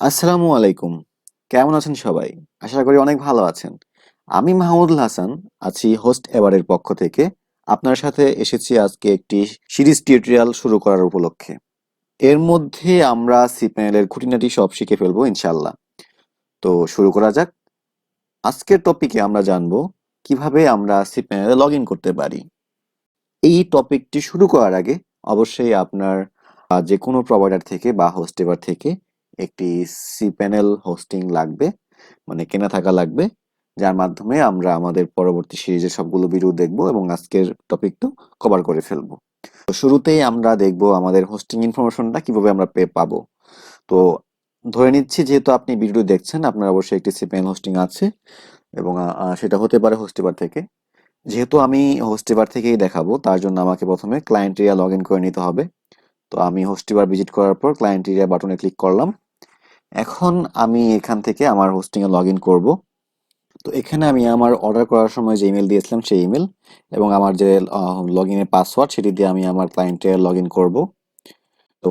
আসসালামু আলাইকুম। কেমন আছেন সবাই? আশা করি অনেক ভালো আছেন। আমি মাহমুদুল হাসান আছি হোস্ট এভারের পক্ষ থেকে। আপনার সাথে এসেছি আজকে একটি সিরিজ টিউটোরিয়াল শুরু করার উপলক্ষে। এর মধ্যে আমরা cPanel-এর খুঁটিনাটি সব শিখে ফেলবো ইনশাআল্লাহ। তো শুরু করা যাক। আজকের টপিকে আমরা জানবো কিভাবে আমরা cPanel-এ লগ ইন করতে পারি। এই টপিকটি শুরু করার আগে অবশ্যই আপনার যে কোনো প্রোভাইডার থেকে বা হোস্টেভার থেকে একটি cPanel হোস্টিং লাগবে, মানে কেনা থাকা লাগবে, যার মাধ্যমে আমরা আমাদের পরবর্তী সিরিজের সবগুলো ভিডিও দেখব এবং আজকের টপিকটা কভার করে ফেলবো। তো শুরুতেই আমরা দেখব আমাদের হোস্টিং ইনফরমেশনটা কিভাবে আমরা পাবো। তো ধরে নিচ্ছি যেহেতু আপনি ভিডিও দেখছেন আপনার অবশ্যই একটি cPanel হোস্টিং আছে এবং সেটা হতে পারে হোস্টেভার থেকে। যেহেতু আমি হোস্টেভার থেকেই দেখাবো তার জন্য আমাকে প্রথমে ক্লায়েন্ট এরিয়া লগ ইন করে নিতে হবে। তো আমি হোস্টেভার ভিজিট করার পর ক্লায়েন্ট এরিয়া বাটনে ক্লিক করলাম। এখন আমি এখান থেকে আমার হোস্টিংয়ে লগ ইন করবো। তো এখানে আমি আমার অর্ডার করার সময় যে ইমেল দিয়েছিলাম সেই ইমেল এবং আমার যে লগ ইনের পাসওয়ার্ড সেটি দিয়ে আমি আমার ক্লায়েন্টে লগ ইন করবো। তো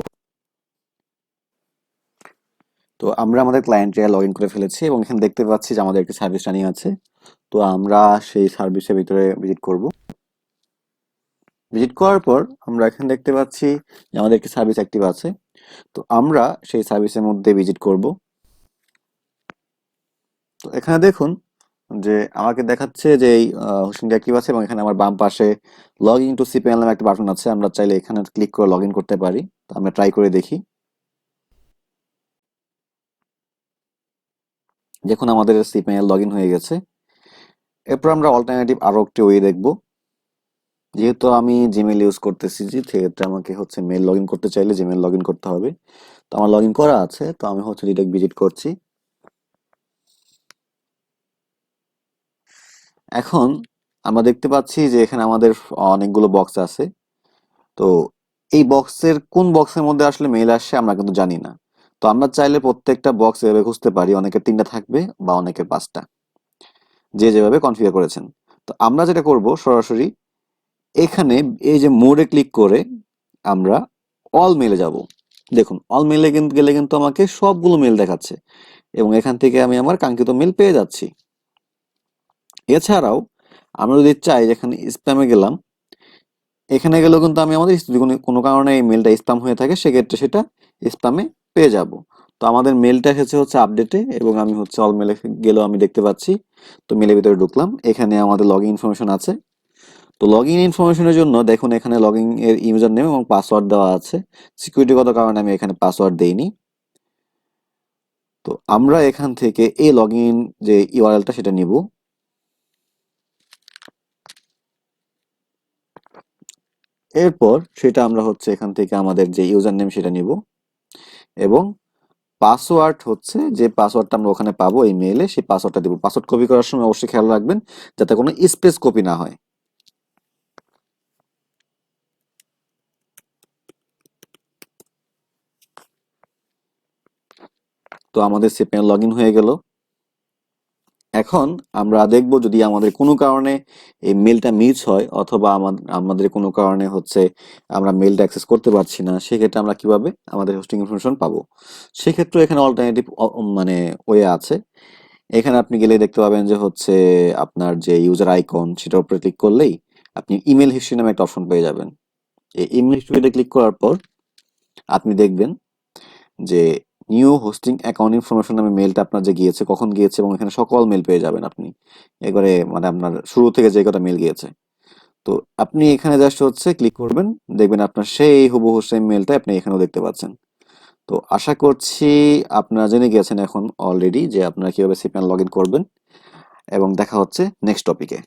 তো আমরা আমাদের ক্লায়েন্টে লগ ইন করে ফেলেছি এবং এখানে দেখতে পাচ্ছি যে আমাদের একটি সার্ভিস রানিং আছে। তো আমরা সেই সার্ভিসের ভিতরে ভিজিট করব। ভিজিট করার পর আমরা এখানে দেখতে পাচ্ছি যে আমাদের একটি সার্ভিস অ্যাক্টিভ আছে। তো আমরা সেই সার্ভিসের মধ্যে ভিজিট করব। তো এখানে দেখুন যে আমাকে দেখাচ্ছে যে এই হোস্টিংটা অ্যাক্টিভ আছে এবং এখানে আমার বাম পাশে লগ ইন টু cPanel নামে একটা বাটন আছে। আমরা চাইলে এখানে ক্লিক করে লগ ইন করতে পারি। তো আমরা ট্রাই করে দেখি। দেখুন আমাদের cPanel লগ ইন হয়ে গেছে। এরপর আমরা অল্টারনেটিভ আরো একটি ওয়ে দেখব। যেহেতু আমি জিমেল ইউজ করতেছি সেক্ষেত্রে আমাকে হচ্ছে মেল লগ ইন করতে চাইলে জিমেল লগ ইন করতে হবে। তো আমার লগ ইন করা আছে, তো আমি হচ্ছে ডিরেক্ট ভিজিট করছি। এখন আমরা দেখতে পাচ্ছি যে এখানে আমাদের অনেকগুলো বক্স আছে। তো এই বক্সের কোন বক্সের মধ্যে আসলে মেইল আসছে আমরা কিন্তু জানি না। তো আমরা চাইলে প্রত্যেকটা বক্স এভাবে খুঁজতে পারি, অনেকের 3টা থাকবে বা অনেকের 5টা, যে যেভাবে কনফিগার করেছেন। তো আমরা যেটা করব সরাসরি এখানে এই যে মোডে ক্লিক করে আমরা অল মেলে যাব। দেখুন অল মেলে গেলে কিন্তু আমাকে সবগুলো মেল দেখাচ্ছে এবং এখান থেকে আমি আমার কাঙ্ক্ষিত মেল পেয়ে যাচ্ছি। এছাড়াও আমরা যদি চাই যেখানে স্প্যামে গেলাম, এখানে গেলেও কিন্তু আমি আমাদের যদি কোনো কারণে এই মেলটা স্প্যাম হয়ে থাকে সেক্ষেত্রে সেটা স্প্যামে পেয়ে যাব। তো আমাদের মেলটা এসেছে হচ্ছে আপডেটে এবং আমি হচ্ছে অল মেলে গেলেও আমি দেখতে পাচ্ছি। তো মেলের ভিতরে ঢুকলাম, এখানে আমাদের লগ ইন ইনফরমেশন আছে। তো লগ ইন ইনফরমেশনের জন্য দেখুন এখানে লগ ইন এর ইউজার নেম এবং পাসওয়ার্ড দেওয়া আছে। সিকিউরিটিগত কারণে আমি এখানে পাসওয়ার্ড দেইনি। তো আমরা এখান থেকে এই লগ ইন যে ইউআরএলটা সেটা নিব। এরপর সেটা আমরা হচ্ছে এখান থেকে আমাদের যে ইউজার নেম সেটা নিব এবং পাসওয়ার্ড হচ্ছে যে পাসওয়ার্ডটা আমরা ওখানে পাবো এই মেইলে সেই পাসওয়ার্ডটা দেবো। পাসওয়ার্ড কপি করার সময় অবশ্যই খেয়াল রাখবেন যাতে কোনো স্পেস কপি না হয়। তো আমাদের cPanel লগ ইন হয়ে গেল। এখন আমরা দেখব যদি আমাদের কোনো কারণে এই মেলটা মিস হয় অথবা আমাদের কোনো কারণে হচ্ছে আমরা মেলটা অ্যাক্সেস করতে পারছি না, সেক্ষেত্রে আমরা কিভাবে আমাদের হোস্টিং ইনফরমেশন পাবো। সেক্ষেত্রে এখানে অল্টারনেটিভ মানে ওয়ে আছে। এখানে আপনি গেলে দেখতে পাবেন যে হচ্ছে আপনার যে ইউজার আইকন সেটার উপরে ক্লিক করলেই আপনি ইমেল হিস্ট্রি নামে একটা অপশন পেয়ে যাবেন। এই ইমেল হিস্ট্রিতে ক্লিক করার পর আপনি দেখবেন যে নিউ হোস্টিং অ্যাকাউন্ট ইনফরমেশন নামে মেলটা আপনার যে গিয়েছে, কখন গিয়েছে এবং এখানে সকল মেল পেয়ে যাবেন আপনি। একবারে মানে আপনার শুরু থেকে যে কটা মেল গিয়েছে। তো আপনি এখানে জাস্ট হচ্ছে ক্লিক করবেন, দেখবেন আপনার সেই হুবহু সেম মেলটা আপনি এখানেও দেখতে পাচ্ছেন। তো আশা করছি আপনারা জেনে গিয়েছেন এখন অলরেডি যে আপনারা কিভাবে cPanel লগ ইন করবেন এবং দেখা হচ্ছে নেক্সট টপিকে।